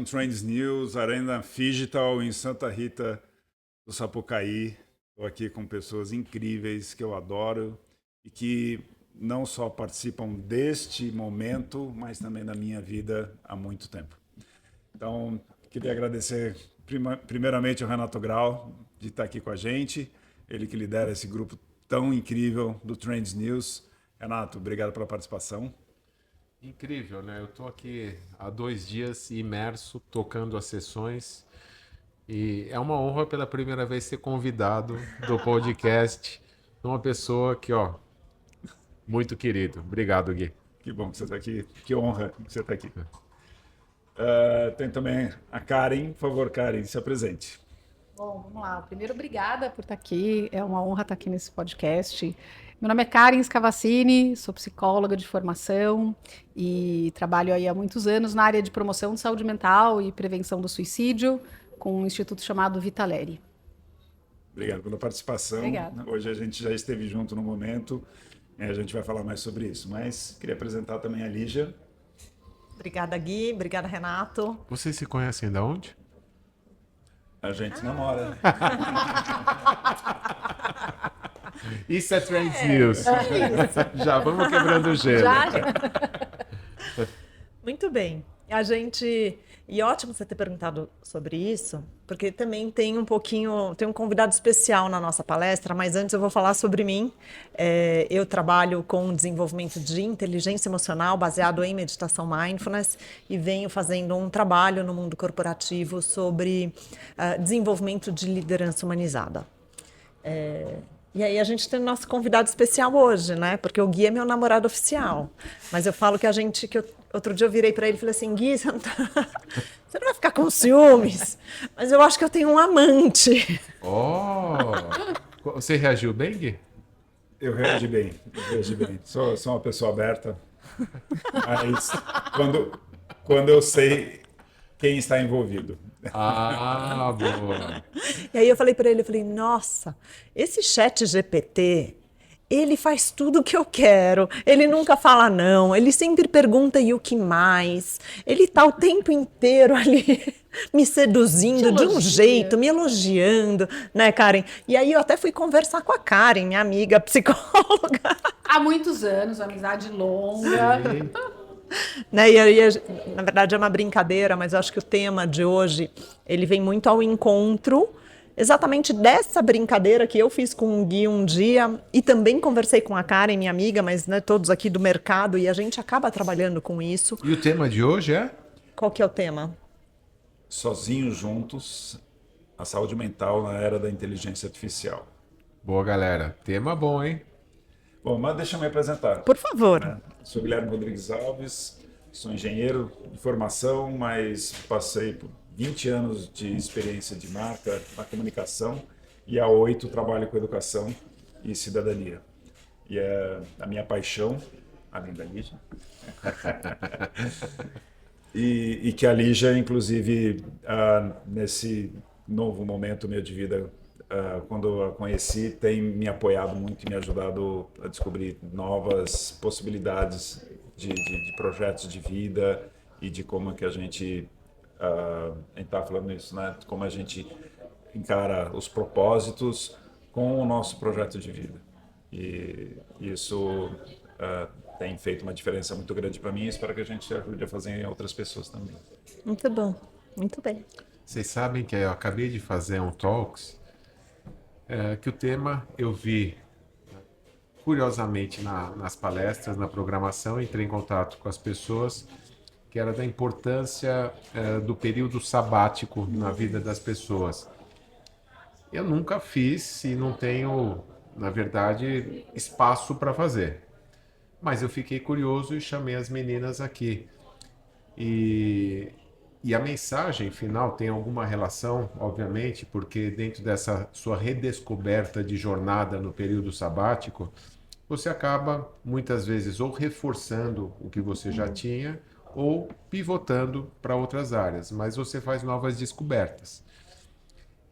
um Trends News, Arena Digital em Santa Rita do Sapucaí. Estou aqui com pessoas incríveis que eu adoro e que não só participam deste momento, mas também da minha vida há muito tempo. Então, queria agradecer primeiramente ao Renato Grau de estar aqui com a gente, ele que lidera esse grupo tão incrível do Trends News. Renato, obrigado pela participação. Incrível, né? Eu estou aqui há 2 dias imerso, tocando as sessões, e é uma honra pela primeira vez ser convidado do podcast de uma pessoa que, muito querido. Obrigado, Gui. Que bom que você está aqui, que honra que você está aqui. Tem também a Karen. Por favor, Karen, se apresente. Bom, vamos lá. Primeiro, obrigada por estar aqui. É uma honra estar aqui nesse podcast. Meu nome é Karen Scavacini, sou psicóloga de formação e trabalho aí há muitos anos na área de promoção de saúde mental e prevenção do suicídio com um instituto chamado Vitaleri. Obrigado pela participação. Obrigada. Hoje a gente já esteve junto no momento, a gente vai falar mais sobre isso, mas queria apresentar também a Lígia. Obrigada, Gui. Obrigada, Renato. Vocês se conhecem da onde? A gente namora. Isso é Trends News. Já vamos quebrando o gelo. Muito bem. E ótimo você ter perguntado sobre isso, porque também tem um convidado especial na nossa palestra, mas antes eu vou falar sobre mim. Eu trabalho com desenvolvimento de inteligência emocional baseado em meditação mindfulness e venho fazendo um trabalho no mundo corporativo sobre desenvolvimento de liderança humanizada. E aí a gente tem o nosso convidado especial hoje, né? Porque o Gui é meu namorado oficial. Mas eu falo outro dia eu virei para ele e falei assim, Gui, você não vai ficar com ciúmes? Mas eu acho que eu tenho um amante. Você reagiu bem, Gui? Eu reagi bem. Sou uma pessoa aberta. Mas quando eu sei quem está envolvido. Boa. E aí eu falei para ele, nossa, esse chat GPT, ele faz tudo o que eu quero, ele nunca fala não, ele sempre pergunta e o que mais, ele tá o tempo inteiro ali me seduzindo de um jeito, me elogiando, né, Karen? E aí eu até fui conversar com a Karen, minha amiga psicóloga. Há muitos anos, amizade longa. Sim. Né? E aí, na verdade é uma brincadeira, mas eu acho que o tema de hoje ele vem muito ao encontro exatamente dessa brincadeira que eu fiz com o Gui um dia e também conversei com a Karen, minha amiga, mas né, todos aqui do mercado, e a gente acaba trabalhando com isso. E o tema de hoje é? Qual que é o tema? Sozinhos juntos, a saúde mental na era da inteligência artificial. Boa, galera. Tema bom, hein? Bom, mas deixa eu me apresentar. Por favor. Sou Guilherme Rodrigues Alves, sou engenheiro de formação, mas passei por 20 anos de experiência de marca na comunicação e há 8 trabalho com educação e cidadania. E é a minha paixão, além da Lígia, e que a Lígia, inclusive, nesse novo momento meu de vida, quando eu a conheci, tem me apoiado muito e me ajudado a descobrir novas possibilidades de projetos de vida e de como que a gente está falando isso, né? Como a gente encara os propósitos com o nosso projeto de vida. E isso tem feito uma diferença muito grande para mim e espero que a gente ajude a fazer em outras pessoas também. Muito bom, muito bem. Vocês sabem que eu acabei de fazer um Talks que o tema eu vi curiosamente nas palestras, na programação, entrei em contato com as pessoas, que era da importância do período sabático na vida das pessoas. Eu nunca fiz e não tenho, na verdade, espaço para fazer. Mas eu fiquei curioso e chamei as meninas aqui. E a mensagem final tem alguma relação, obviamente, porque dentro dessa sua redescoberta de jornada no período sabático, você acaba muitas vezes ou reforçando o que você já tinha ou pivotando para outras áreas, mas você faz novas descobertas.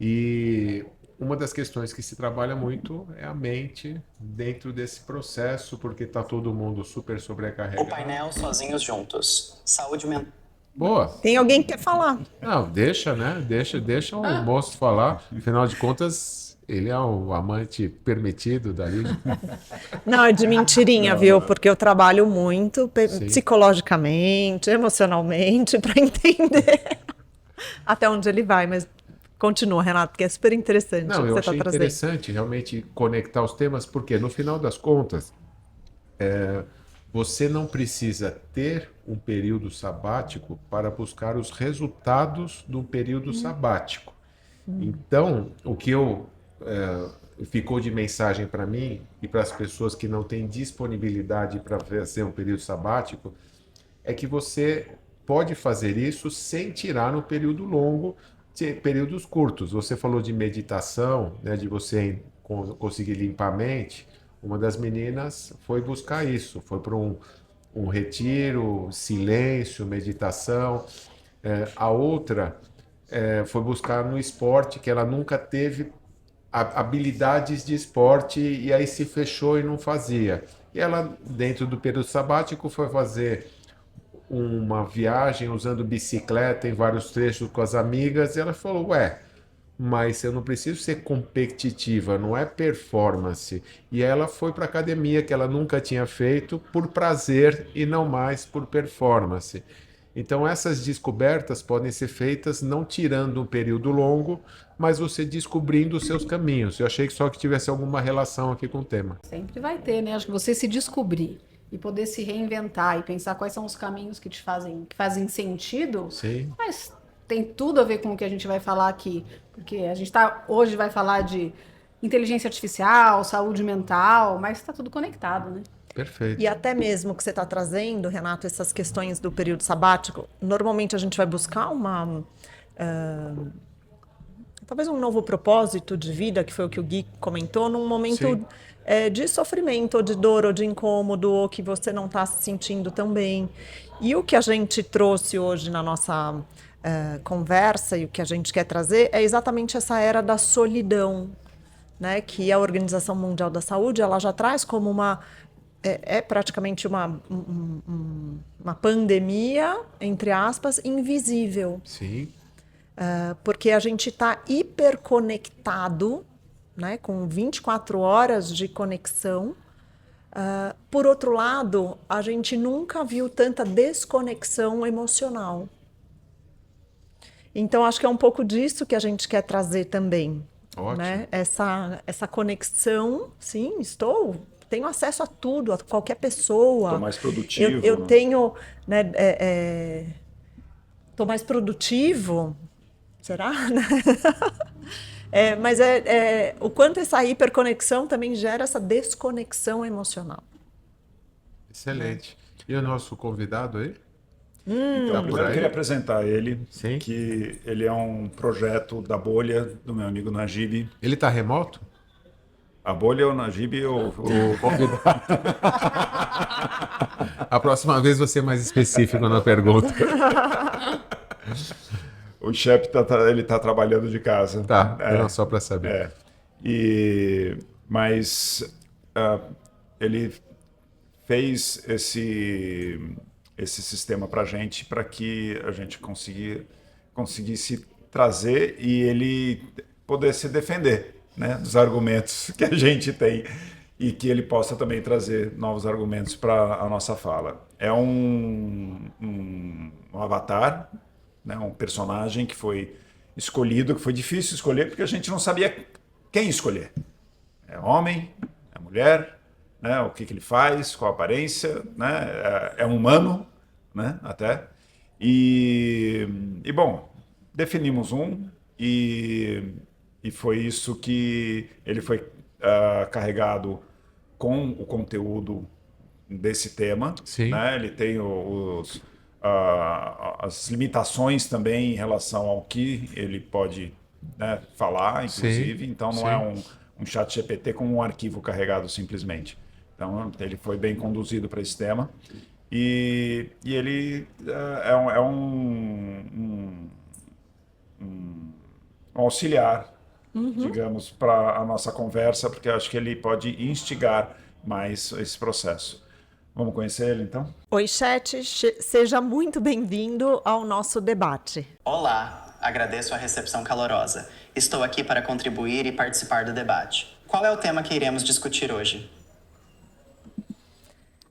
E uma das questões que se trabalha muito é a mente dentro desse processo, porque está todo mundo super sobrecarregado. O painel Sozinhos Juntos. Saúde mental. Boa. Tem alguém que quer falar? Não, deixa, né? Deixa o moço falar. Afinal de contas, ele é o amante permitido da Lígia. Não, é de mentirinha, viu? Porque eu trabalho muito Sim. psicologicamente, emocionalmente, para entender até onde ele vai. Mas continua, Renato, que é super interessante Não, o que eu você está achei trazendo. interessante realmente conectar os temas, porque no final das contas, você não precisa ter um período sabático para buscar os resultados do período sabático. Então, o que ficou de mensagem para mim e para as pessoas que não têm disponibilidade para fazer um período sabático é que você pode fazer isso sem tirar no período longo, períodos curtos. Você falou de meditação, né, de você conseguir limpar a mente. Uma das meninas foi buscar isso, foi para um retiro, silêncio, meditação. A outra foi buscar no esporte, que ela nunca teve habilidades de esporte e aí se fechou e não fazia. E ela, dentro do período sabático, foi fazer uma viagem usando bicicleta em vários trechos com as amigas e ela falou, ué, mas eu não preciso ser competitiva, não é performance. E ela foi para a academia que ela nunca tinha feito por prazer e não mais por performance. Então essas descobertas podem ser feitas não tirando um período longo, mas você descobrindo os seus caminhos. Eu achei que só que tivesse alguma relação aqui com o tema. Sempre vai ter, né? Acho que você se descobrir e poder se reinventar e pensar quais são os caminhos que fazem sentido, Sim. mas tem tudo a ver com o que a gente vai falar aqui, porque a gente hoje vai falar de inteligência artificial, saúde mental, mas está tudo conectado, né? Perfeito. E até mesmo que você está trazendo, Renato, essas questões do período sabático, normalmente a gente vai buscar talvez um novo propósito de vida, que foi o que o Gui comentou, num momento de sofrimento, ou de dor, ou de incômodo, ou que você não está se sentindo tão bem. E o que a gente trouxe hoje na nossa conversa e o que a gente quer trazer é exatamente essa era da solidão, né? Que a Organização Mundial da Saúde ela já traz como praticamente uma pandemia, entre aspas, invisível. Sim. Porque a gente está hiperconectado, né, com 24 horas de conexão. Por outro lado, a gente nunca viu tanta desconexão emocional. Então, acho que é um pouco disso que a gente quer trazer também. Ótimo. Né? Essa conexão, sim, tenho acesso a tudo, a qualquer pessoa. Estou mais produtivo. Eu tenho, né, estou mais produtivo, será? Mas o quanto essa hiperconexão também gera essa desconexão emocional. Excelente. E o nosso convidado aí? Então, primeiro eu queria apresentar ele, Sim. que ele é um projeto da Bolha, do meu amigo Najib. Ele está remoto? A Bolha é o Najib ou O convidado. A próxima vez você é mais específico na pergunta. o chefe ele está trabalhando de casa. Tá, não, só para saber. Mas ele fez esse sistema para que a gente conseguisse trazer e ele pudesse defender, né, dos argumentos que a gente tem e que ele possa também trazer novos argumentos para a nossa fala. É um avatar, né, um personagem que foi escolhido, que foi difícil escolher porque a gente não sabia quem escolher. É homem, é mulher, né, o que ele faz, qual a aparência, né, é humano, né, até. E bom, definimos e foi isso que ele foi carregado com o conteúdo desse tema. Sim. Né? Ele tem as limitações também em relação ao que ele pode, né, falar, inclusive. Sim. Então não é um chat GPT com um arquivo carregado simplesmente. Então ele foi bem conduzido para esse tema. E ele é um auxiliar, digamos, para a nossa conversa, porque eu acho que ele pode instigar mais esse processo. Vamos conhecer ele, então? Oi, chat, seja muito bem-vindo ao nosso debate. Olá, agradeço a recepção calorosa. Estou aqui para contribuir e participar do debate. Qual é o tema que iremos discutir hoje?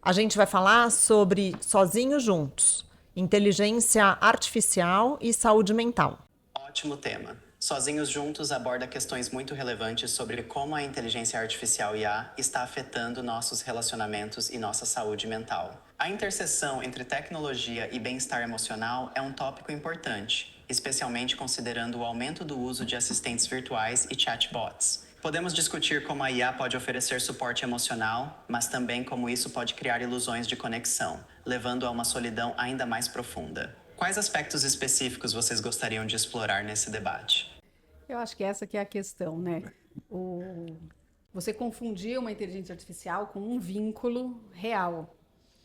A gente vai falar sobre Sozinhos Juntos, inteligência artificial e saúde mental. Ótimo tema. Sozinhos Juntos aborda questões muito relevantes sobre como a inteligência artificial IA está afetando nossos relacionamentos e nossa saúde mental. A interseção entre tecnologia e bem-estar emocional é um tópico importante, especialmente considerando o aumento do uso de assistentes virtuais e chatbots. Podemos discutir como a IA pode oferecer suporte emocional, mas também como isso pode criar ilusões de conexão, levando a uma solidão ainda mais profunda. Quais aspectos específicos vocês gostariam de explorar nesse debate? Eu acho que essa que é a questão, né? Você confundir uma inteligência artificial com um vínculo real.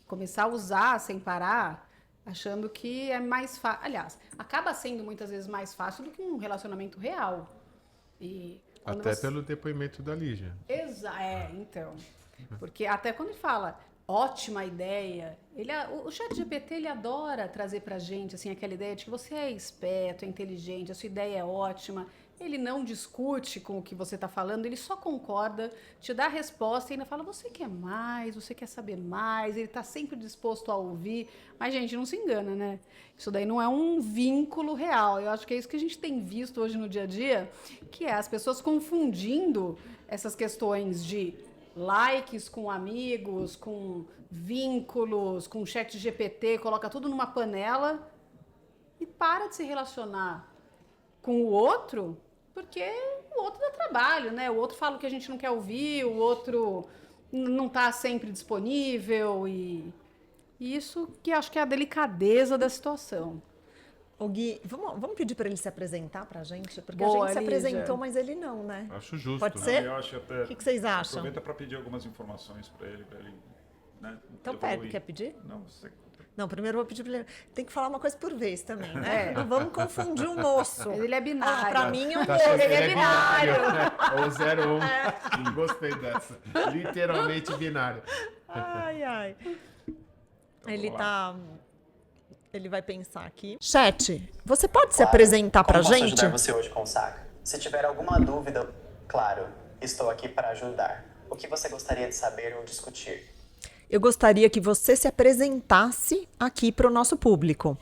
Começar a usar sem parar, achando que é mais fácil. Aliás, acaba sendo muitas vezes mais fácil do que um relacionamento real. Até pelo depoimento da Lígia. Então. Porque até quando ele fala ótima ideia, o ChatGPT ele adora trazer pra gente assim, aquela ideia de que você é esperto, é inteligente, a sua ideia é ótima. Ele não discute com o que você está falando, ele só concorda, te dá a resposta e ainda fala, você quer mais, você quer saber mais, ele está sempre disposto a ouvir. Mas, gente, não se engana, né? Isso daí não é um vínculo real. Eu acho que é isso que a gente tem visto hoje no dia a dia, que é as pessoas confundindo essas questões de likes com amigos, com vínculos, com chat GPT, coloca tudo numa panela e para de se relacionar com o outro, porque o outro dá trabalho, né? O outro fala o que a gente não quer ouvir, o outro não está sempre disponível e isso que acho que é a delicadeza da situação. Ô Gui, vamos pedir para ele se apresentar para a gente? Porque Boa, a gente se Lígia. apresentou, mas ele não, né? Acho justo. Pode ser? Eu acho até... O que vocês acham? Aproveita para pedir algumas informações para ele, né? Então, pede, quer pedir? Não, você... Não, primeiro eu vou pedir para ele. Tem que falar uma coisa por vez também, né? Não vamos confundir o moço. Ele é binário. Para mim é um Tá moço. achando que ele é binário. Ou 01. Gostei dessa. Literalmente binário. Ai, ai. Ele vai pensar aqui. Chat, você pode se apresentar pra Como posso gente? ajudar você hoje com o Saca? Se tiver alguma dúvida, claro, estou aqui para ajudar. O que você gostaria de saber ou discutir? Eu gostaria que você se apresentasse aqui para o nosso público.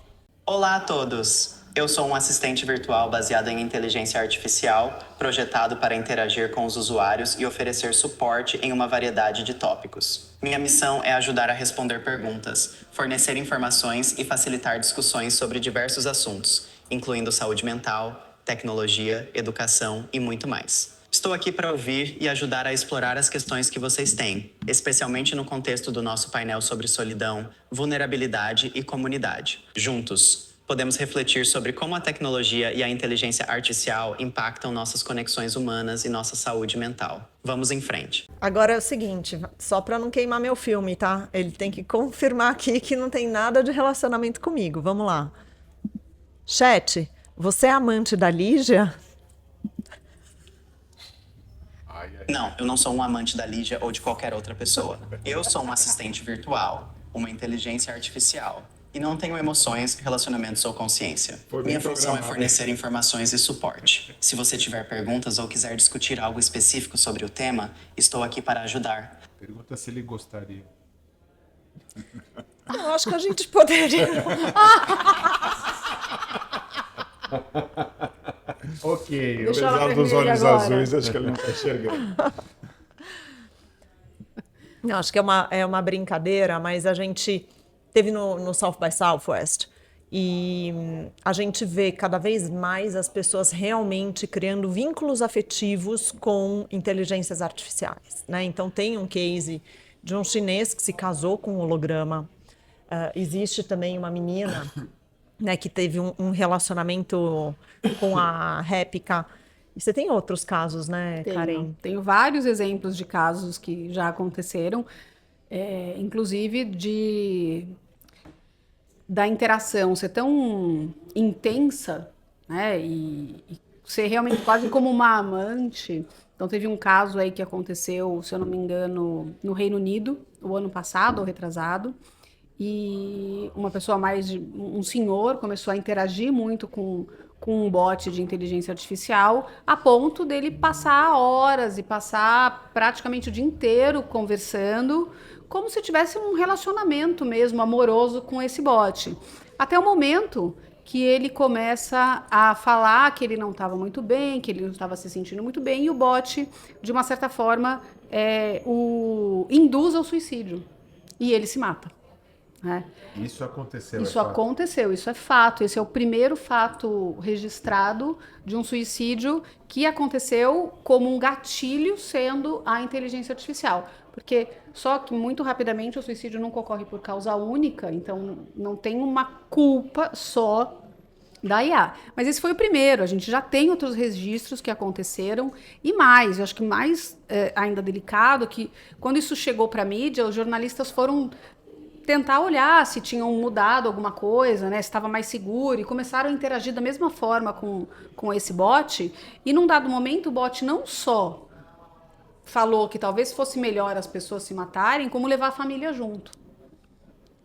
Olá a todos! Eu sou um assistente virtual baseado em inteligência artificial, projetado para interagir com os usuários e oferecer suporte em uma variedade de tópicos. Minha missão é ajudar a responder perguntas, fornecer informações e facilitar discussões sobre diversos assuntos, incluindo saúde mental, tecnologia, educação e muito mais. Estou aqui para ouvir e ajudar a explorar as questões que vocês têm, especialmente no contexto do nosso painel sobre solidão, vulnerabilidade e comunidade. Juntos, podemos refletir sobre como a tecnologia e a inteligência artificial impactam nossas conexões humanas e nossa saúde mental. Vamos em frente. Agora é o seguinte, só para não queimar meu filme, tá? Ele tem que confirmar aqui que não tem nada de relacionamento comigo. Vamos lá. Chat, você é amante da Lígia? Não, eu não sou um amante da Lígia ou de qualquer outra pessoa. Eu sou um assistente virtual, uma inteligência artificial. E não tenho emoções, relacionamentos ou consciência. Minha função é fornecer informações e suporte. Se você tiver perguntas ou quiser discutir algo específico sobre o tema, estou aqui para ajudar. Pergunta se ele gostaria. Eu acho que a gente poderia. Ok. Deixa ela Apesar dos vermelha olhos agora. azuis, acho que ele não está enxergando. Não, acho que é uma brincadeira, mas a gente teve no South by Southwest e a gente vê cada vez mais as pessoas realmente criando vínculos afetivos com inteligências artificiais, né? Então tem um case de um chinês que se casou com um holograma. Existe também uma menina, né, que teve um relacionamento com a réplica. E você tem outros casos, né, Karen? Tenho vários exemplos de casos que já aconteceram, inclusive da interação ser tão intensa, né, e ser realmente quase como uma amante. Então, teve um caso aí que aconteceu, se eu não me engano, no Reino Unido, o ano passado ou retrasado, e uma pessoa um senhor começou a interagir muito com um bot de inteligência artificial, a ponto dele passar horas e passar praticamente o dia inteiro conversando, como se tivesse um relacionamento mesmo amoroso com esse bot. Até o momento que ele começa a falar que ele não estava muito bem, que ele não estava se sentindo muito bem, e o bot, de uma certa forma, o induz ao suicídio. E ele se mata. Né? Isso aconteceu. Isso aconteceu, isso é fato. Esse é o primeiro fato registrado de um suicídio que aconteceu como um gatilho sendo a inteligência artificial. Porque só que muito rapidamente o suicídio nunca ocorre por causa única, então não tem uma culpa só da IA. Mas esse foi o primeiro, a gente já tem outros registros que aconteceram e mais, eu acho que mais ainda delicado, que quando isso chegou para a mídia, os jornalistas foram tentar olhar se tinham mudado alguma coisa, né, se estava mais seguro, e começaram a interagir da mesma forma com esse bot, e num dado momento o bot não só falou que talvez fosse melhor as pessoas se matarem, como levar a família junto.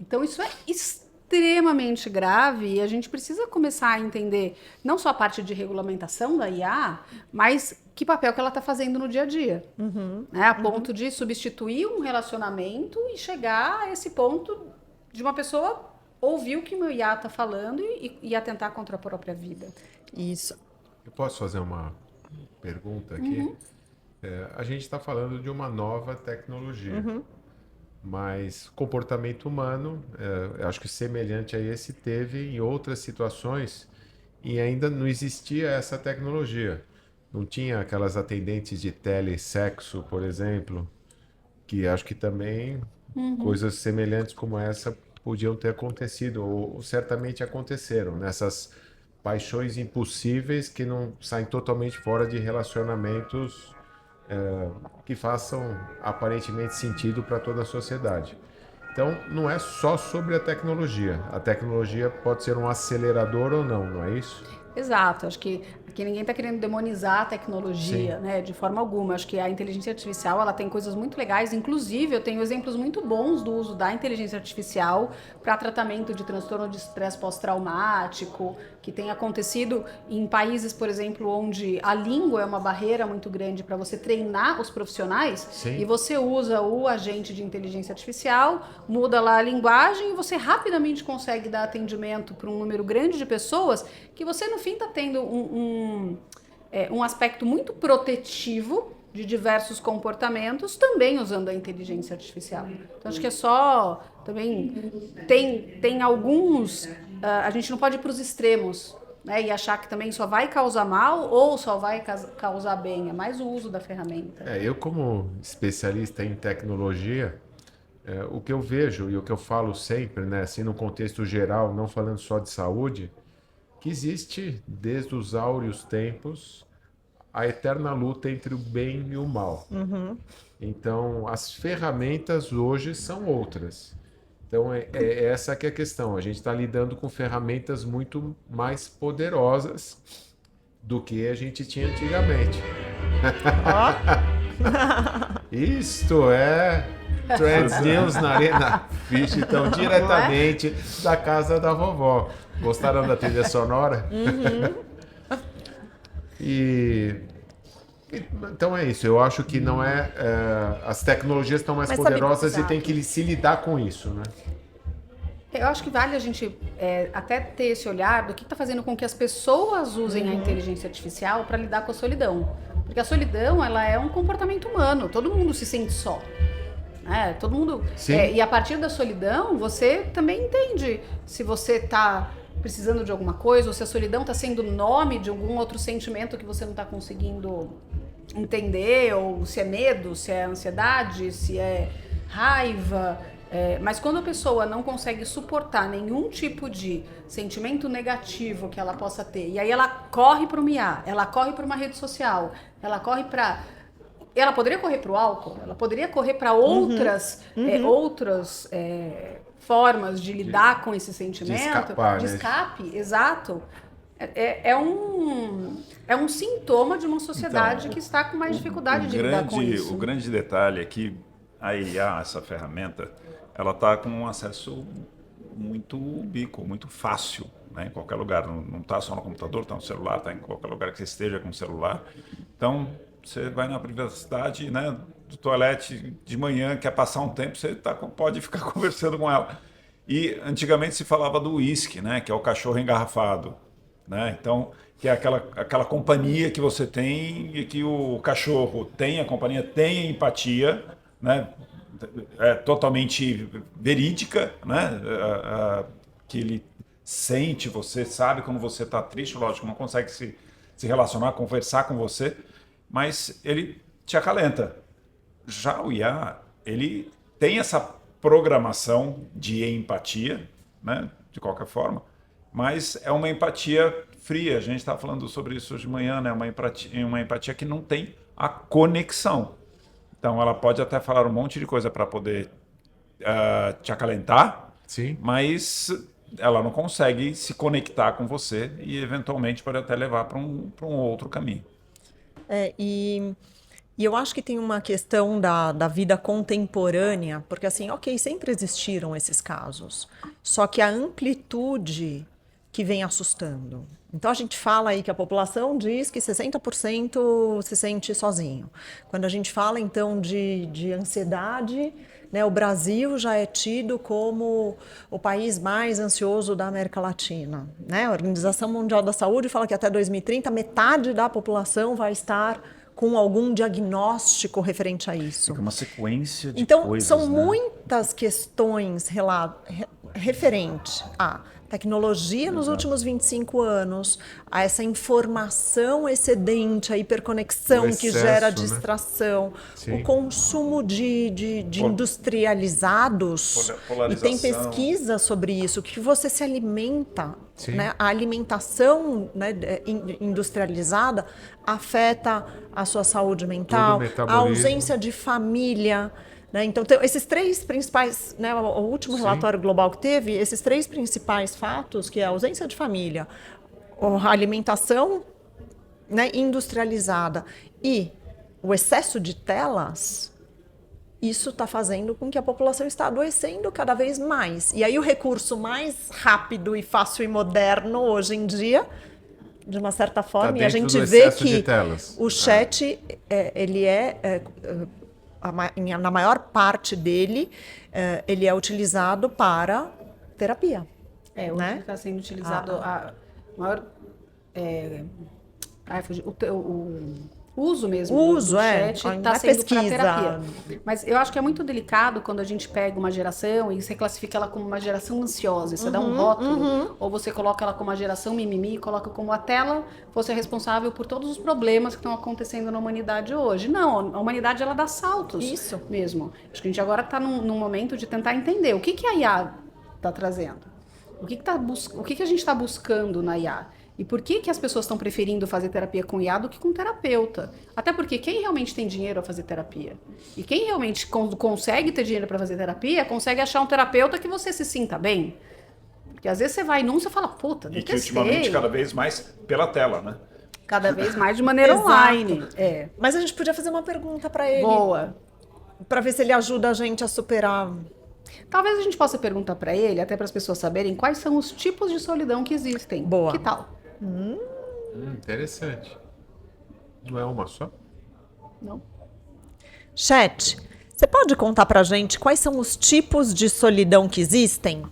Então isso é extremamente grave e a gente precisa começar a entender não só a parte de regulamentação da IA, mas que papel que ela está fazendo no dia a dia. Né? A ponto de substituir um relacionamento e chegar a esse ponto de uma pessoa ouvir o que o meu IA está falando e atentar contra a própria vida. Isso. Eu posso fazer uma pergunta aqui? A gente está falando de uma nova tecnologia, mas comportamento humano, eu acho que semelhante a esse, teve em outras situações e ainda não existia essa tecnologia. Não tinha aquelas atendentes de telesexo, por exemplo, que acho que também coisas semelhantes como essa podiam ter acontecido, ou certamente aconteceram, nessas paixões impossíveis que não saem totalmente fora de relacionamentos que façam aparentemente sentido para toda a sociedade. Então, não é só sobre a tecnologia pode ser um acelerador ou não, não é isso? Exato, acho que aqui ninguém está querendo demonizar a tecnologia, né, de forma alguma. Acho que a inteligência artificial ela tem coisas muito legais, inclusive eu tenho exemplos muito bons do uso da inteligência artificial para tratamento de transtorno de estresse pós-traumático, que tem acontecido em países, por exemplo, onde a língua é uma barreira muito grande para você treinar os profissionais. Sim. E você usa o agente de inteligência artificial, muda lá a linguagem e você rapidamente consegue dar atendimento para um número grande de pessoas que você, no fim, está tendo um aspecto muito protetivo de diversos comportamentos, também usando a inteligência artificial. Então, acho que é só... Também tem alguns... a gente não pode ir para os extremos, né, e achar que também só vai causar mal ou só vai causar bem. É mais o uso da ferramenta. Eu, como especialista em tecnologia, o que eu vejo e o que eu falo sempre, né, assim, no contexto geral, não falando só de saúde, que existe, desde os áureos tempos, a eterna luta entre o bem e o mal. Então, as ferramentas hoje são outras. Então, essa que é a questão. A gente está lidando com ferramentas muito mais poderosas do que a gente tinha antigamente. Isto é Trends News na Arena Fish, então, diretamente da casa da vovó. Gostaram da trilha sonora? Então é isso. Eu acho que não as tecnologias estão mais poderosas e tem que se lidar com isso, né? Eu acho que vale a gente até ter esse olhar do que está fazendo com que as pessoas usem a inteligência artificial para lidar com a solidão. Porque a solidão, ela é um comportamento humano. Todo mundo se sente só. Todo mundo... e a partir da solidão, você também entende se você está precisando de alguma coisa, ou se a solidão está sendo nome de algum outro sentimento que você não está conseguindo entender, ou se é medo, se é ansiedade, se é raiva. Mas quando a pessoa não consegue suportar nenhum tipo de sentimento negativo que ela possa ter, e aí ela corre para o IA, ela corre para uma rede social, ela corre para... Ela poderia correr para o álcool, ela poderia correr para outras formas de lidar com esse sentimento. De escapar, de escape, exato. É um sintoma de uma sociedade que está com mais dificuldade de lidar com isso. O grande detalhe é que a IA, essa ferramenta, ela está com um acesso muito ubiquo, muito fácil, né? Em qualquer lugar. Não está só no computador, está no celular, está em qualquer lugar que você esteja com o celular. Então, você vai na privacidade, né, do toalete de manhã, quer passar um tempo, você pode ficar conversando com ela. E antigamente se falava do uísque, né, que é o cachorro engarrafado, né? Então, que é aquela companhia que você tem e que o cachorro tem, a companhia tem a empatia, né? É totalmente verídica, né? Que ele sente você, sabe quando você está triste, lógico, não consegue se relacionar, conversar com você, mas ele te acalenta. Já o IA, ele tem essa programação de empatia, né? De qualquer forma, mas é uma empatia fria. A gente estava falando sobre isso hoje de manhã, né? Uma empatia que não tem a conexão. Então, ela pode até falar um monte de coisa para poder te acalentar, Sim. mas ela não consegue se conectar com você e, eventualmente, pode até levar para um outro caminho. E eu acho que tem uma questão da vida contemporânea, porque assim, ok, sempre existiram esses casos, só que a amplitude que vem assustando. Então a gente fala aí que a população diz que 60% se sente sozinho. Quando a gente fala então de ansiedade, né, o Brasil já é tido como o país mais ansioso da América Latina, né? A Organização Mundial da Saúde fala que até 2030 metade da população vai estar com algum diagnóstico referente a isso. Fica uma sequência de então, coisas, são né? muitas questões referentes a tecnologia nos últimos 25 anos, a essa informação excedente, a hiperconexão que gera distração, o consumo de industrializados, e tem pesquisa sobre isso, que você se alimenta, né? A alimentação, né, industrializada afeta a sua saúde mental, a ausência de família. Então, esses três principais, né, o último relatório global que teve, esses três principais fatos, que é a ausência de família, a alimentação, né, industrializada e o excesso de telas, isso está fazendo com que a população está adoecendo cada vez mais. E aí o recurso mais rápido e fácil e moderno hoje em dia, de uma certa forma, e a gente vê que o chat, ele na maior parte dele, ele é utilizado para terapia. Hoje está sendo utilizado a maior... o uso mesmo do chat está sendo para terapia. Mas eu acho que é muito delicado quando a gente pega uma geração e você classifica ela como uma geração ansiosa. Você dá um rótulo, ou você coloca ela como uma geração mimimi e coloca como a tela fosse responsável por todos os problemas que estão acontecendo na humanidade hoje. Não, a humanidade ela dá saltos. Isso mesmo. Acho que a gente agora está num momento de tentar entender o que a IA está trazendo. O que a gente está buscando na IA? E por que as pessoas estão preferindo fazer terapia com IA do que com terapeuta? Até porque quem realmente tem dinheiro a fazer terapia? E quem realmente consegue ter dinheiro para fazer terapia, consegue achar um terapeuta que você se sinta bem. Porque às vezes você vai num e você fala, puta, detestei. E que ultimamente cada vez mais pela tela, né? Cada vez mais de maneira online. Mas a gente podia fazer uma pergunta para ele. Boa. Para ver se ele ajuda a gente a superar... Talvez a gente possa perguntar para ele, até para as pessoas saberem, quais são os tipos de solidão que existem. Boa. Que tal? Interessante. Não é uma só? Não. Chat, você pode contar pra gente quais são os tipos de solidão que existem?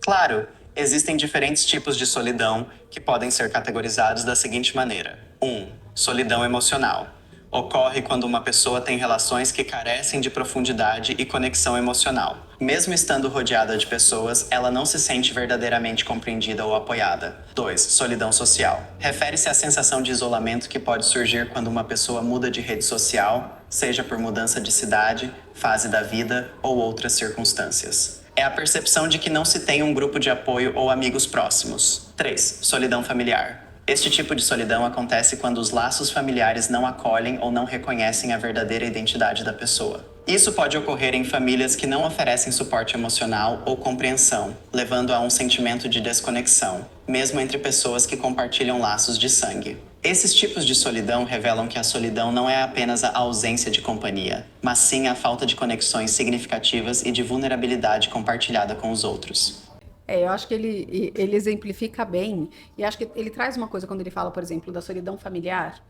Claro, existem diferentes tipos de solidão que podem ser categorizados da seguinte maneira. 1. Solidão emocional. Ocorre quando uma pessoa tem relações que carecem de profundidade e conexão emocional. Mesmo estando rodeada de pessoas, ela não se sente verdadeiramente compreendida ou apoiada. 2. Solidão social. Refere-se à sensação de isolamento que pode surgir quando uma pessoa muda de rede social, seja por mudança de cidade, fase da vida ou outras circunstâncias. É a percepção de que não se tem um grupo de apoio ou amigos próximos. 3. Solidão familiar. Este tipo de solidão acontece quando os laços familiares não acolhem ou não reconhecem a verdadeira identidade da pessoa. Isso pode ocorrer em famílias que não oferecem suporte emocional ou compreensão, levando a um sentimento de desconexão, mesmo entre pessoas que compartilham laços de sangue. Esses tipos de solidão revelam que a solidão não é apenas a ausência de companhia, mas sim a falta de conexões significativas e de vulnerabilidade compartilhada com os outros. Eu acho que ele exemplifica bem, e acho que ele traz uma coisa quando ele fala, por exemplo, da solidão familiar,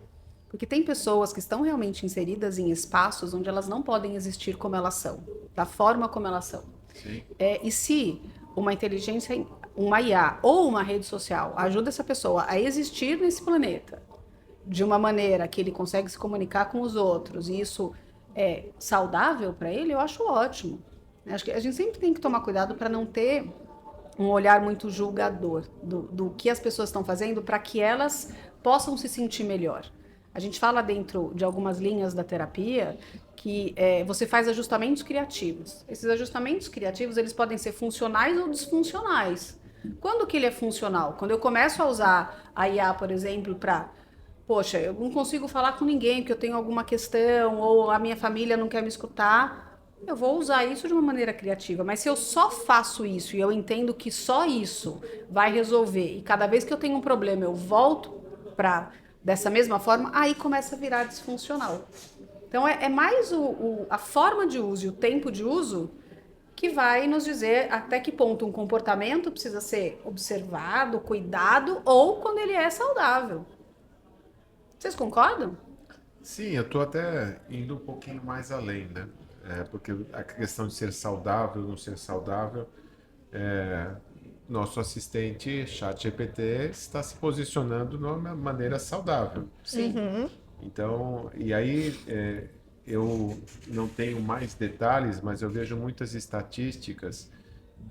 porque tem pessoas que estão realmente inseridas em espaços onde elas não podem existir como elas são, da forma como elas são. Sim. E se uma inteligência, uma IA ou uma rede social ajuda essa pessoa a existir nesse planeta de uma maneira que ele consegue se comunicar com os outros, e isso é saudável para ele, eu acho ótimo. Acho que a gente sempre tem que tomar cuidado para não ter um olhar muito julgador do que as pessoas estão fazendo para que elas possam se sentir melhor. A gente fala dentro de algumas linhas da terapia que você faz ajustamentos criativos. Esses ajustamentos criativos, eles podem ser funcionais ou disfuncionais. Quando que ele é funcional? Quando eu começo a usar a IA, por exemplo, para... Poxa, eu não consigo falar com ninguém porque eu tenho alguma questão ou a minha família não quer me escutar. Eu vou usar isso de uma maneira criativa, mas se eu só faço isso e eu entendo que só isso vai resolver, e cada vez que eu tenho um problema eu volto para dessa mesma forma, aí começa a virar disfuncional. Então é mais a forma de uso e o tempo de uso que vai nos dizer até que ponto um comportamento precisa ser observado, cuidado, ou quando ele é saudável. Vocês concordam? Sim, eu estou até indo um pouquinho mais além, né? Porque a questão de ser saudável, não ser saudável, nosso assistente ChatGPT está se posicionando de uma maneira saudável. Sim. Então, e aí eu não tenho mais detalhes, mas eu vejo muitas estatísticas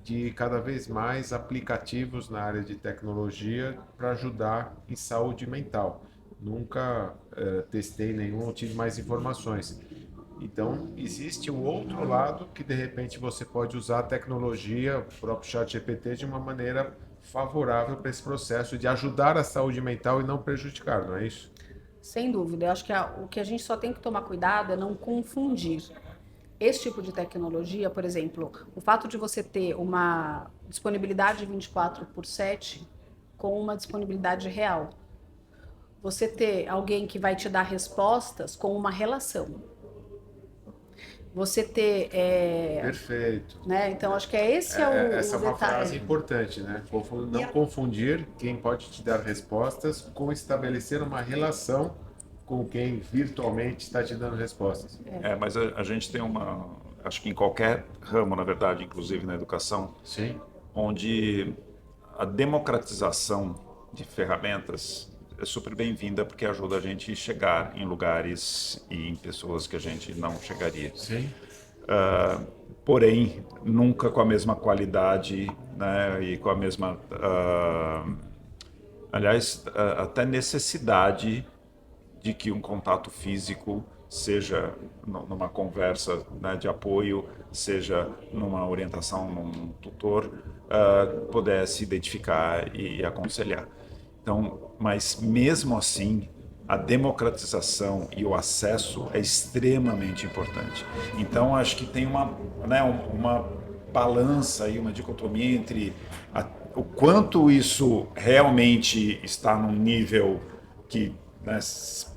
de cada vez mais aplicativos na área de tecnologia para ajudar em saúde mental. Nunca testei nenhum, ou tive mais informações. Então, existe um outro lado que, de repente, você pode usar a tecnologia, o próprio ChatGPT, de uma maneira favorável para esse processo de ajudar a saúde mental e não prejudicar, não é isso? Sem dúvida. Eu acho que o que a gente só tem que tomar cuidado é não confundir esse tipo de tecnologia, por exemplo, o fato de você ter uma disponibilidade 24/7 com uma disponibilidade real. Você ter alguém que vai te dar respostas com uma relação. Você ter... Perfeito. Né? Então, acho que esse é o Essa é uma detalhe. frase importante, né? Não confundir quem pode te dar respostas com estabelecer uma relação com quem virtualmente está te dando respostas. Mas a gente tem acho que em qualquer ramo, na verdade, inclusive na educação, Sim. onde a democratização de ferramentas é super bem-vinda porque ajuda a gente a chegar em lugares e em pessoas que a gente não chegaria. Sim. Porém, nunca com a mesma qualidade, né, e com a mesma, aliás, até necessidade de que um contato físico, seja numa conversa, né, de apoio, seja numa orientação, num tutor, pudesse identificar e aconselhar. Então, mas mesmo assim, a democratização e o acesso é extremamente importante. Então, acho que tem uma balança e uma dicotomia entre o quanto isso realmente está num nível que, né,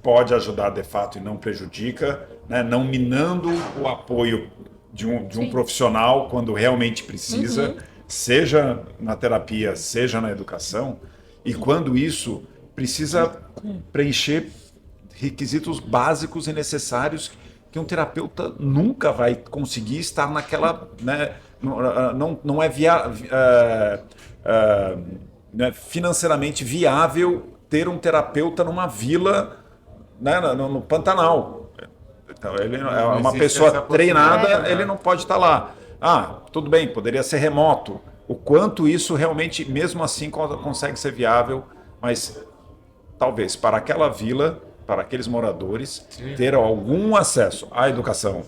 pode ajudar de fato e não prejudica, né, não minando o apoio de um profissional quando realmente precisa, seja na terapia, seja na educação, e quando isso precisa preencher requisitos básicos e necessários que um terapeuta nunca vai conseguir estar naquela, né, não é né, financeiramente viável ter um terapeuta numa vila, né, no Pantanal. Então, ele é uma pessoa treinada, ele não pode estar lá. Tudo bem, poderia ser remoto. O quanto isso realmente, mesmo assim, consegue ser viável, mas talvez para aquela vila, para aqueles moradores, ter algum acesso à educação,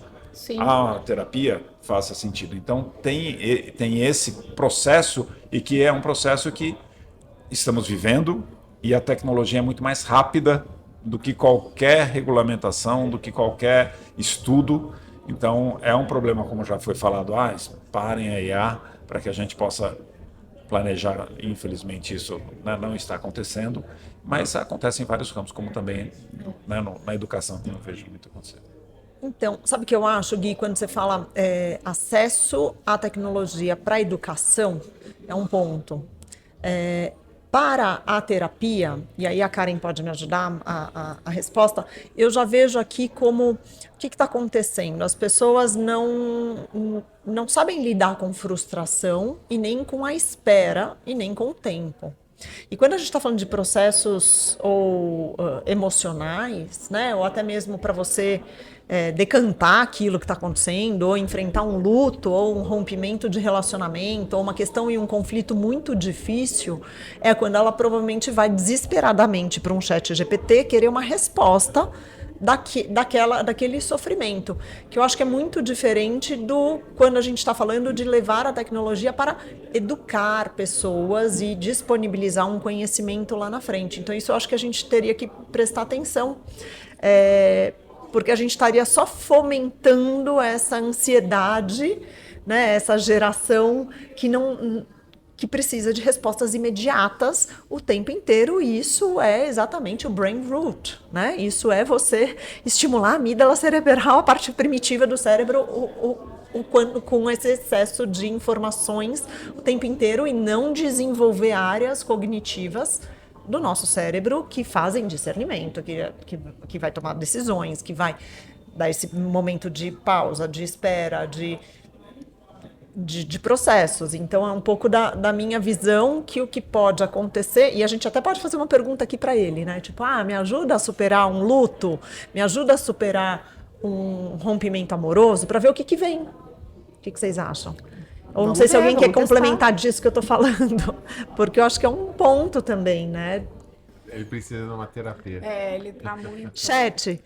à terapia, faça sentido. Então, tem esse processo, e que é um processo que estamos vivendo, e a tecnologia é muito mais rápida do que qualquer regulamentação, do que qualquer estudo, Então, é um problema, como já foi falado, parem a IA para que a gente possa planejar. Infelizmente, isso, né, não está acontecendo, mas acontece em vários campos, como também, né, na educação, que eu não vejo muito acontecer. Então, sabe o que eu acho, Gui, quando você fala acesso à tecnologia para a educação, é um ponto. Para a terapia, e aí a Karen pode me ajudar a resposta, eu já vejo aqui como, o que está acontecendo? As pessoas não sabem lidar com frustração e nem com a espera e nem com o tempo. E quando a gente está falando de processos emocionais, né, ou até mesmo para você decantar aquilo que está acontecendo, ou enfrentar um luto, ou um rompimento de relacionamento, ou uma questão e um conflito muito difícil, é quando ela provavelmente vai desesperadamente para um chat GPT querer uma resposta daquele sofrimento, que eu acho que é muito diferente do quando a gente está falando de levar a tecnologia para educar pessoas e disponibilizar um conhecimento lá na frente. Então isso eu acho que a gente teria que prestar atenção, porque a gente estaria só fomentando essa ansiedade, né, essa geração que precisa de respostas imediatas o tempo inteiro, e isso é exatamente o brain root, né? Isso é você estimular a amígdala cerebral, a parte primitiva do cérebro, com esse excesso de informações o tempo inteiro, e não desenvolver áreas cognitivas do nosso cérebro que fazem discernimento, que vai tomar decisões, que vai dar esse momento de pausa, de espera, de processos. Então é um pouco da minha visão que o que pode acontecer, e a gente até pode fazer uma pergunta aqui para ele, né? Tipo, me ajuda a superar um luto, me ajuda a superar um rompimento amoroso, para ver o que vem. O que vocês acham? Ou não sei se alguém quer complementar disso que eu estou falando, porque eu acho que é um ponto também, né? Ele precisa de uma terapia. Ele tá muito... Chat,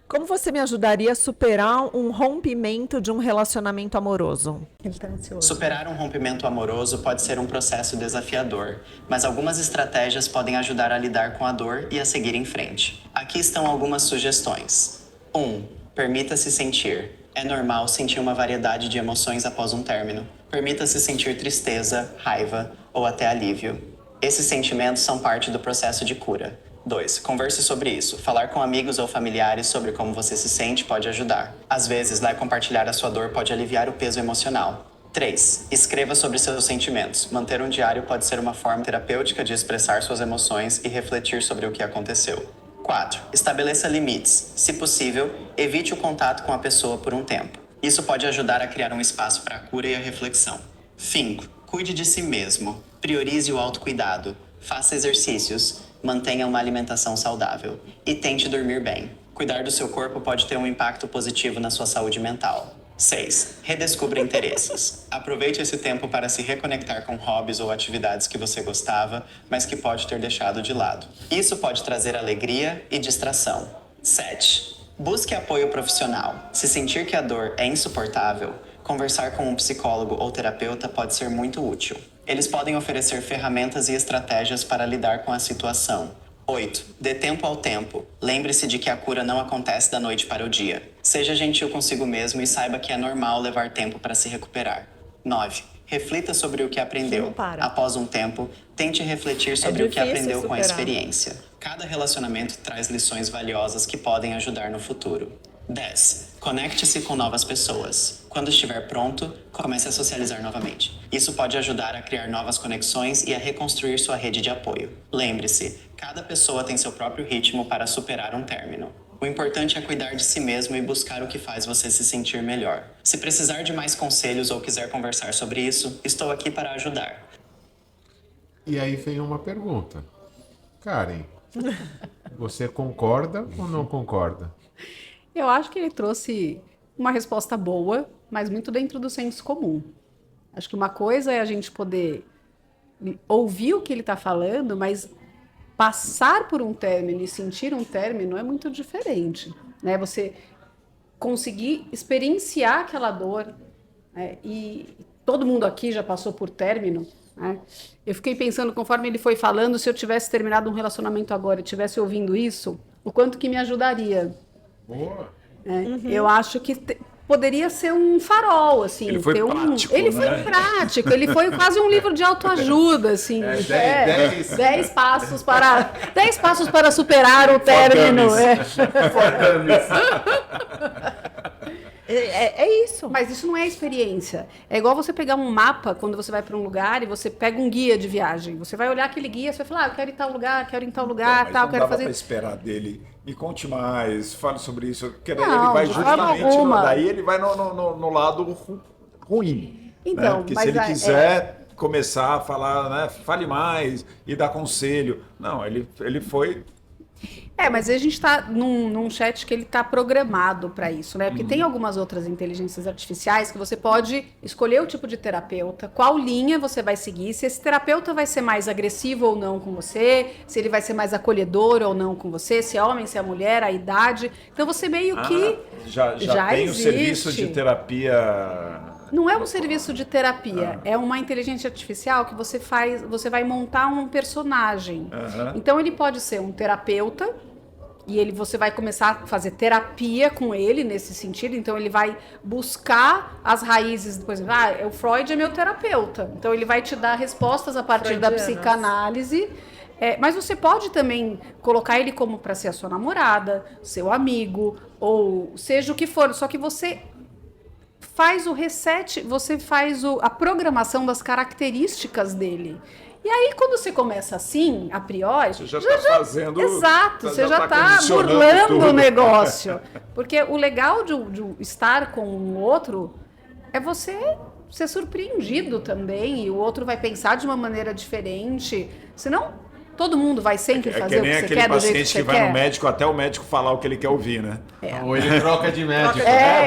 como você me ajudaria a superar um rompimento de um relacionamento amoroso? Ele tá ansioso. Superar um rompimento amoroso pode ser um processo desafiador, mas algumas estratégias podem ajudar a lidar com a dor e a seguir em frente. Aqui estão algumas sugestões. 1. Permita-se sentir. É normal sentir uma variedade de emoções após um término. Permita-se sentir tristeza, raiva ou até alívio. Esses sentimentos são parte do processo de cura. 2. Converse sobre isso. Falar com amigos ou familiares sobre como você se sente pode ajudar. Às vezes, compartilhar a sua dor pode aliviar o peso emocional. 3. Escreva sobre seus sentimentos. Manter um diário pode ser uma forma terapêutica de expressar suas emoções e refletir sobre o que aconteceu. 4. Estabeleça limites. Se possível, evite o contato com a pessoa por um tempo. Isso pode ajudar a criar um espaço para a cura e a reflexão. 5. Cuide de si mesmo. Priorize o autocuidado. Faça exercícios. Mantenha uma alimentação saudável. E tente dormir bem. Cuidar do seu corpo pode ter um impacto positivo na sua saúde mental. 6. Redescubra interesses. Aproveite esse tempo para se reconectar com hobbies ou atividades que você gostava, mas que pode ter deixado de lado. Isso pode trazer alegria e distração. 7. Busque apoio profissional. Se sentir que a dor é insuportável, conversar com um psicólogo ou terapeuta pode ser muito útil. Eles podem oferecer ferramentas e estratégias para lidar com a situação. 8. Dê tempo ao tempo. Lembre-se de que a cura não acontece da noite para o dia. Seja gentil consigo mesmo e saiba que é normal levar tempo para se recuperar. 9. Reflita sobre o que aprendeu. Após um tempo, tente refletir sobre o que aprendeu com a experiência. Cada relacionamento traz lições valiosas que podem ajudar no futuro. 10. Conecte-se com novas pessoas. Quando estiver pronto, comece a socializar novamente. Isso pode ajudar a criar novas conexões e a reconstruir sua rede de apoio. Lembre-se, cada pessoa tem seu próprio ritmo para superar um término. O importante é cuidar de si mesmo e buscar o que faz você se sentir melhor. Se precisar de mais conselhos ou quiser conversar sobre isso, estou aqui para ajudar. E aí vem uma pergunta. Karen, você concorda ou não concorda? Eu acho que ele trouxe uma resposta boa, mas muito dentro do senso comum. Acho que uma coisa é a gente poder ouvir o que ele está falando, mas passar por um término e sentir um término é muito diferente, né? Você conseguir experienciar aquela dor, né? E todo mundo aqui já passou por término, né? Eu fiquei pensando, conforme ele foi falando, se eu tivesse terminado um relacionamento agora e tivesse ouvindo isso, o quanto que me ajudaria. Boa. Eu acho que poderia ser um farol, assim. Ele foi prático, Ele né? foi prático, ele foi quase um livro de autoajuda, assim. 10 passos para superar o término. É isso. Mas isso não é experiência. É igual você pegar um mapa quando você vai para um lugar e você pega um guia de viagem. Você vai olhar aquele guia, você vai falar, eu quero ir em tal lugar, quero ir em tal lugar, Mas tal, não quero dava fazer. para esperar dele. Me conte mais, fale sobre isso. Porque daí Não, ele vai de forma justamente alguma. daí ele vai no lado ruim. Então, né? Porque mas se ele quiser começar a falar, né, fale mais e dar conselho. Não, ele foi. Mas a gente está num chat que ele está programado para isso, né? Porque tem algumas outras inteligências artificiais que você pode escolher o tipo de terapeuta, qual linha você vai seguir, se esse terapeuta vai ser mais agressivo ou não com você, se ele vai ser mais acolhedor ou não com você, se é homem, se é mulher, a idade. Então você meio que Já tem o serviço de terapia. Não é um serviço de terapia, é uma inteligência artificial que você vai montar um personagem. Então ele pode ser um terapeuta e você vai começar a fazer terapia com ele nesse sentido. Então ele vai buscar as raízes, por exemplo, o Freud é meu terapeuta. Então ele vai te dar respostas a partir da psicanálise. Mas você pode também colocar ele como para ser a sua namorada, seu amigo, ou seja o que for, só que você faz o reset, você faz a programação das características dele. E aí, quando você começa assim, a priori... Você já está fazendo... Exato, você já está condicionando burlando tudo. o negócio. Porque o legal de estar com um outro é você ser surpreendido também, e o outro vai pensar de uma maneira diferente. Senão, todo mundo vai sempre fazer o que você quer do jeito que você quer. Que vai no médico até o médico falar o que ele quer ouvir, né? Ou ele troca de médico.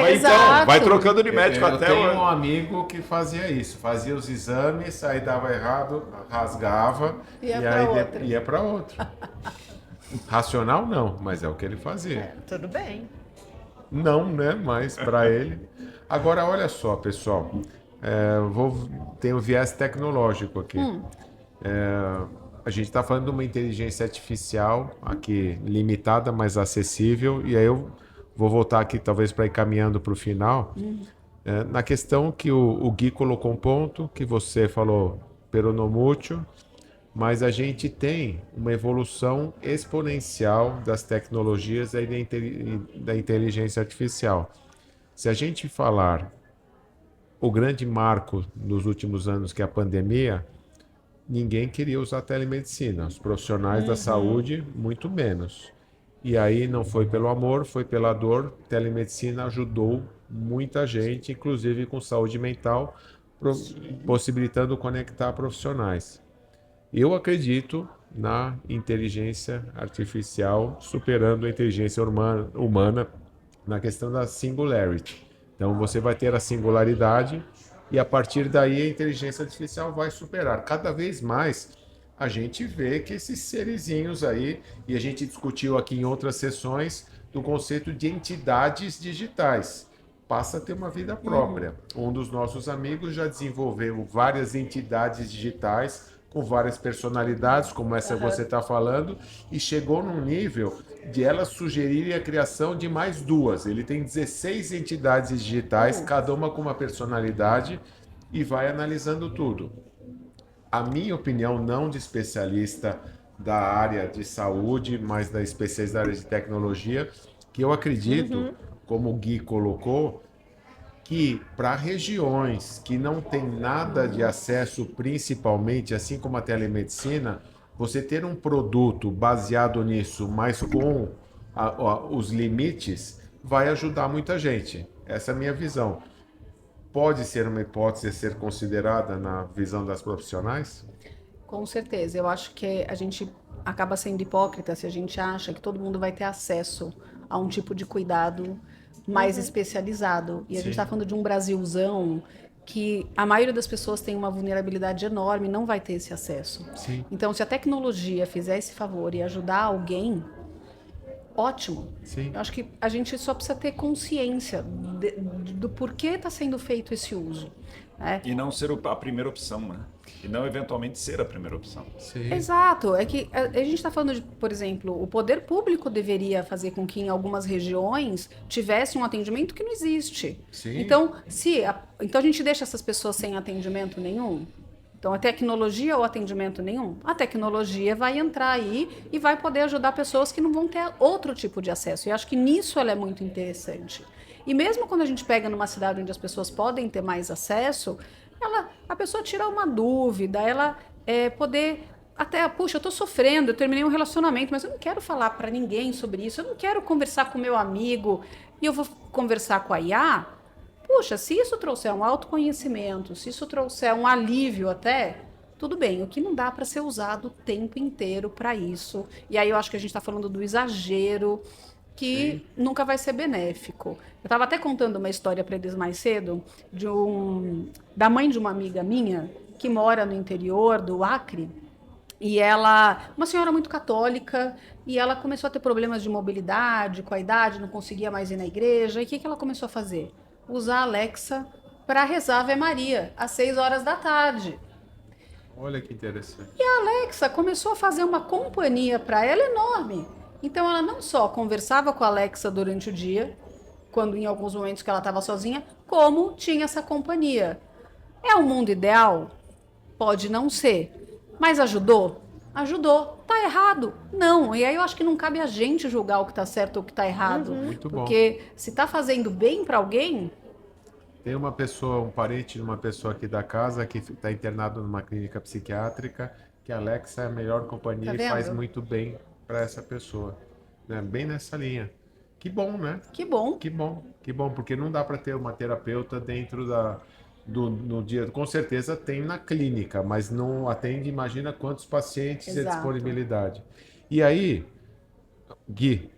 Exato. Vai trocando de médico Eu até tenho um amigo que fazia isso, fazia os exames, aí dava errado, rasgava ia para outro. Racional não, mas é o que ele fazia. Tudo bem. Não, né? Mas para ele. Agora, olha só, pessoal. Tem o viés tecnológico aqui. A gente está falando de uma inteligência artificial aqui limitada, mas acessível. E aí eu vou voltar aqui talvez para ir caminhando para o final. Na questão que o Gui colocou um ponto, que você falou peronomútil, mas a gente tem uma evolução exponencial das tecnologias e da inteligência artificial. Se a gente falar o grande marco nos últimos anos, que é a pandemia, ninguém queria usar telemedicina. Os profissionais da saúde, muito menos. E aí não foi pelo amor, foi pela dor. Telemedicina ajudou muita gente, inclusive com saúde mental, possibilitando conectar profissionais. Eu acredito na inteligência artificial superando a inteligência humana na questão da singularity. Então você vai ter a singularidade e a partir daí a inteligência artificial vai superar. Cada vez mais a gente vê que esses serizinhos aí, e a gente discutiu aqui em outras sessões, do conceito de entidades digitais. Passa a ter uma vida própria. Um dos nossos amigos já desenvolveu várias entidades digitais com várias personalidades, como essa que você está falando, e chegou num nível de elas sugerirem a criação de mais duas. Ele tem 16 entidades digitais, cada uma com uma personalidade, e vai analisando tudo. A minha opinião, não de especialista da área de saúde, mas da especialista da área de tecnologia, que eu acredito, como o Gui colocou, que para regiões que não tem nada de acesso, principalmente, assim como a telemedicina, você ter um produto baseado nisso, mas com os limites, vai ajudar muita gente. Essa é a minha visão. Pode ser uma hipótese a ser considerada na visão das profissionais? Com certeza. Eu acho que a gente acaba sendo hipócrita se a gente acha que todo mundo vai ter acesso a um tipo de cuidado mais especializado. E a gente está falando de um Brasilzão que a maioria das pessoas tem uma vulnerabilidade enorme e não vai ter esse acesso. Sim. Então, se a tecnologia fizer esse favor e ajudar alguém, ótimo. Sim. Eu acho que a gente só precisa ter consciência do porquê está sendo feito esse uso. né? E não ser a primeira opção, né? E não eventualmente ser a primeira opção. Sim. Exato, é que a gente está falando de, por exemplo, o poder público deveria fazer com que em algumas regiões tivesse um atendimento que não existe. Sim. Então, então a gente deixa essas pessoas sem atendimento nenhum? Então, a tecnologia ou atendimento nenhum? A tecnologia vai entrar aí e vai poder ajudar pessoas que não vão ter outro tipo de acesso. E acho que nisso ela é muito interessante. E mesmo quando a gente pega numa cidade onde as pessoas podem ter mais acesso, a pessoa tirar uma dúvida, ela poder até, puxa, eu tô sofrendo, eu terminei um relacionamento, mas eu não quero falar para ninguém sobre isso, eu não quero conversar com meu amigo e eu vou conversar com a IA. Puxa, se isso trouxer um autoconhecimento, se isso trouxer um alívio até, tudo bem. O que não dá para ser usado o tempo inteiro para isso. E aí eu acho que a gente está falando do exagero, que nunca vai ser benéfico. Eu estava até contando uma história para eles mais cedo, da mãe de uma amiga minha, que mora no interior do Acre, e ela, uma senhora muito católica, e ela começou a ter problemas de mobilidade, com a idade, não conseguia mais ir na igreja. E o que ela começou a fazer? Usar a Alexa para rezar Ave Maria, às 6 horas da tarde. Olha que interessante. A Alexa começou a fazer uma companhia para ela enorme. Então ela não só conversava com a Alexa durante o dia, quando em alguns momentos que ela estava sozinha, como tinha essa companhia. É o mundo ideal? Pode não ser. Mas ajudou? Ajudou. Tá errado? Não. E aí eu acho que não cabe a gente julgar o que tá certo ou o que tá errado. Muito bom. Porque se tá fazendo bem para alguém, Tem uma pessoa, um parente de uma pessoa aqui da casa que está internado numa clínica psiquiátrica, que a Alexa é a melhor companhia Tá e faz vendo? muito bem para essa pessoa, né? Bem nessa linha. Que bom, né? que bom. Que bom, porque não dá para ter uma terapeuta dentro no dia. Com certeza tem na clínica, mas não atende, imagina quantos pacientes e a Exato. disponibilidade. E aí, Gui,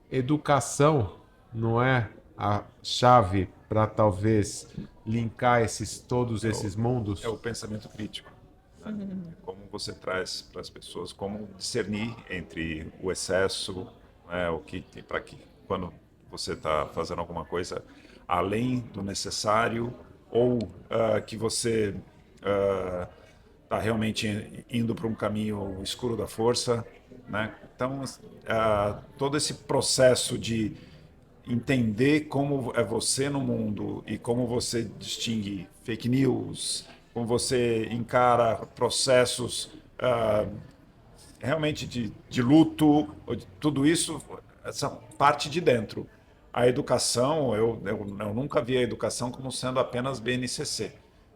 educação não é a chave para talvez linkar todos esses mundos? É o pensamento crítico, né? Como você traz para as pessoas, como discernir entre o excesso, né, o que para que quando você está fazendo alguma coisa além do necessário ou que você está realmente indo para um caminho escuro da força, né? Então, todo esse processo de entender como é você no mundo e como você distingue fake news, como você encara processos realmente de luto, tudo isso, essa parte de dentro. A educação, eu nunca vi a educação como sendo apenas BNCC,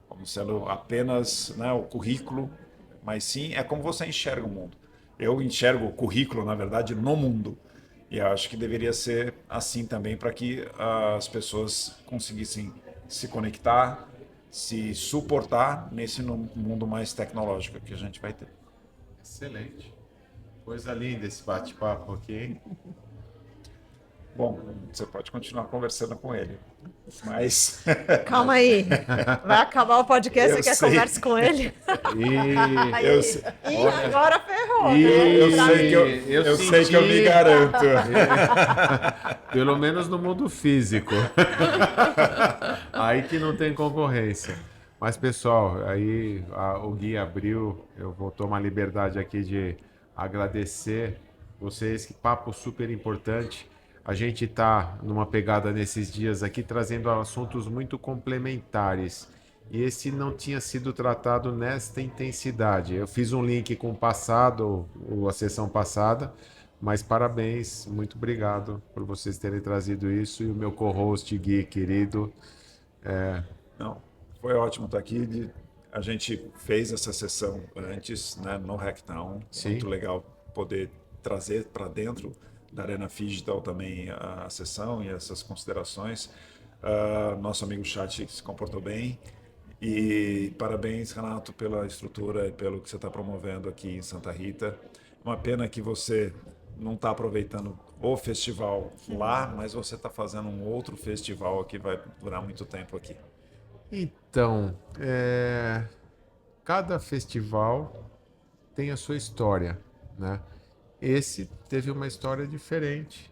como sendo apenas, né, o currículo, mas sim é como você enxerga o mundo. Eu enxergo o currículo, na verdade, no mundo. E eu acho que deveria ser assim também para que as pessoas conseguissem se conectar, se suportar nesse mundo mais tecnológico que a gente vai ter. Excelente. Coisa linda esse bate-papo aqui, hein? Bom, você pode continuar conversando com ele, mas Calma aí. Vai acabar o podcast, Eu você quer sei. conversa com ele? E eu sei, Ih, agora ferrou. eu Pra sei mim. que eu sei que eu me senti- garanto. Pelo menos no mundo físico. Aí que não tem concorrência. Mas, pessoal, aí o Gui abriu, eu vou tomar liberdade aqui de agradecer vocês, que papo super importante. A gente está numa pegada nesses dias aqui, trazendo assuntos muito complementares. E esse não tinha sido tratado nesta intensidade. Eu fiz um link com o passado, a sessão passada, mas parabéns, muito obrigado por vocês terem trazido isso. E o meu co-host, Gui, querido. Não, foi ótimo estar aqui. A gente fez essa sessão antes, né, no Hacktown. Sim. Muito legal poder trazer para dentro da Arena Digital também a sessão e essas considerações. Nosso amigo chat se comportou bem. E parabéns, Renato, pela estrutura e pelo que você está promovendo aqui em Santa Rita. Uma pena que você não está aproveitando o festival lá, mas você está fazendo um outro festival que vai durar muito tempo aqui. Então, cada festival tem a sua história, né? Esse teve uma história diferente,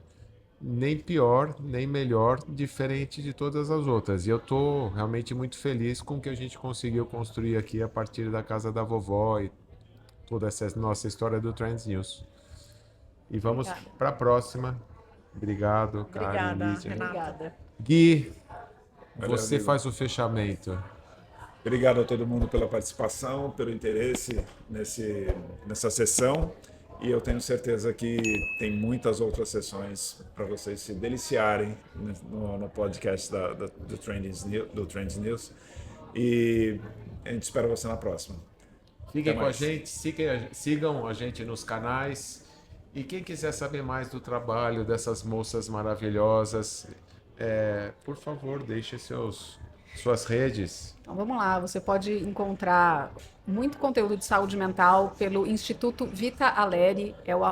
nem pior, nem melhor, diferente de todas as outras. E eu estou realmente muito feliz com o que a gente conseguiu construir aqui a partir da casa da vovó e toda essa nossa história do Trends News. E vamos para a próxima. Obrigado, Karen, Obrigada, Lídia. Renata. Obrigada. Gui, Valeu, você amigo. faz o fechamento. Obrigado a todo mundo pela participação, pelo interesse nessa sessão. E eu tenho certeza que tem muitas outras sessões para vocês se deliciarem no podcast do Trends News. E a gente espera você na próxima. Fiquem Até com a mais. gente, sigam a gente nos canais. E quem quiser saber mais do trabalho dessas moças maravilhosas, por favor, deixe suas redes. Então vamos lá, você pode encontrar muito conteúdo de saúde mental pelo Instituto Vita Aleri, é o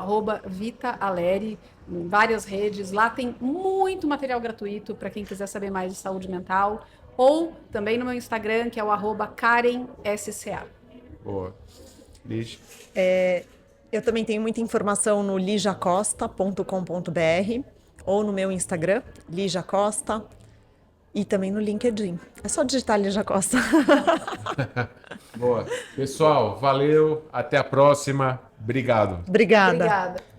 @Vita Aleri, em várias redes. Lá tem muito material gratuito para quem quiser saber mais de saúde mental. Ou também no meu Instagram, que é o @KarenSCA. Boa. Lígia. Eu também tenho muita informação no lijacosta.com.br ou no meu Instagram, Lígia Costa, e também no LinkedIn. É só digitar Lígia Costa. Boa. Pessoal, valeu. Até a próxima. Obrigado. Obrigada. Obrigada.